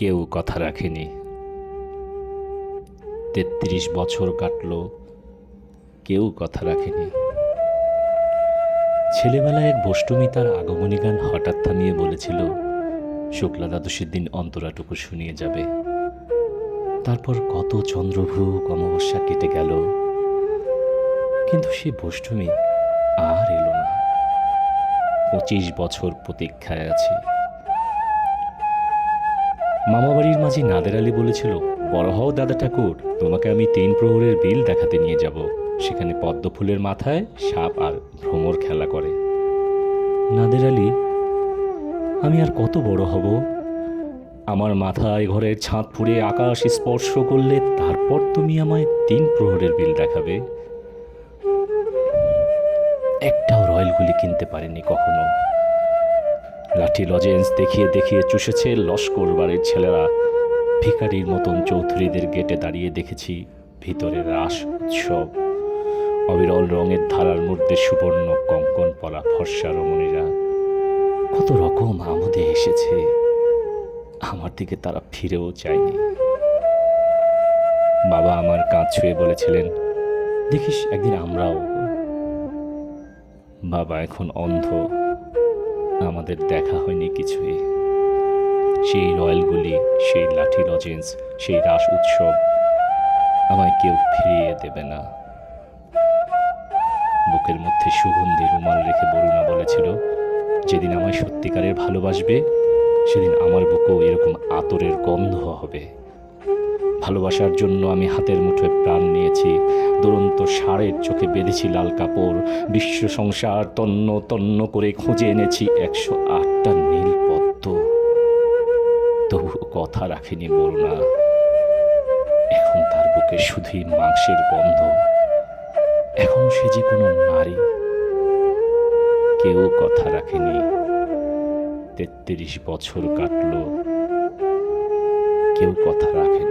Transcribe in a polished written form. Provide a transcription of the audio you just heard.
কেউ কথা রাখেনি। ৩৩ বছর কাটল, কেউ কথা রাখেনি। ছেলেবেলায় এক বষ্টমী তার আগমনী গান হঠাৎ থামিয়ে বলেছিল, শুক্লা দ্বাদশীর দিন অন্তরাটুকু শুনিয়ে যাবে। তারপর কত চন্দ্রভূক অমাবস্যা কেটে গেল, কিন্তু সে বষ্টমী আর এলো না। ২৫ বছর প্রতীক্ষায় আছি। মামাবাড়ির মাঝি নাদের আলী বলেছিল, বড় হও দাদা ঠাকুর, তোমাকে আমি ৩ প্রহরের বিল দেখাতে নিয়ে যাব। সেখানে পদ্ম ফুলের মাথায় সাপ আর ভ্রমর খেলা করে। নাদের আলী, আমি আর কত বড় হব? আমার মাথায় ঘরের ছাদ ফুঁড়ে আকাশ স্পর্শ করলে তারপর তুমি আমায় ৩ প্রহরের বিল দেখাবে। একটাও রয়্যালগুলি কিনতে পারেনি কখনো। লাঠি লজেন্স দেখিয়ে দেখিয়ে চুষেছে লস্কর বাড়ির ছেলেরা। ভিখারির মতন চৌধুরীদের গেটে দাঁড়িয়ে দেখেছি ভিতরে রাস উৎসব। অবিরল রঙের ধারার মধ্যে সুবর্ণ কঙ্কন পরা ফর্সা রমণীরা কত রকম আমোদে এসেছে, আমার দিকে তারা ফিরেও চায়নি। বাবা আমার কাঁধ ছুঁয়ে বলেছিলেন, দেখিস একদিন আমরাও। বাবা এখন অন্ধ, আমাদের দেখা হয়নি কিছুই। সেই রয়্যালগুলি, সেই লাঠি লজেন্স, সেই রাস উৎসব আমায় কেউ ফিরিয়ে দেবে না। বুকের মধ্যে সুগন্ধি রুমাল রেখে বরুণা বলেছিল, যেদিন আমায় সত্যিকারের ভালোবাসবে সেদিন আমার বুকেও এরকম আতরের গন্ধ হবে। ভালোবাসার জন্য আমি হাতের মুঠোয় প্রাণ নিয়েছি, দুরন্ত ষাঁড়ের চোখে বেঁধেছি লাল কাপড়। বিশ্ব সংসার তন্ন তন্ন করে খুঁজে এনেছি ১০৮টা নীল পদ্ম, তবুও কথা রাখেনি বরুণা। এখন তার বুকে শুধুই মাংসের গন্ধ। এখন সে যে কোনো নারী। কেউ কথা রাখেনি। ৩৩ বছর কাটল, কেউ কথা রাখেনি।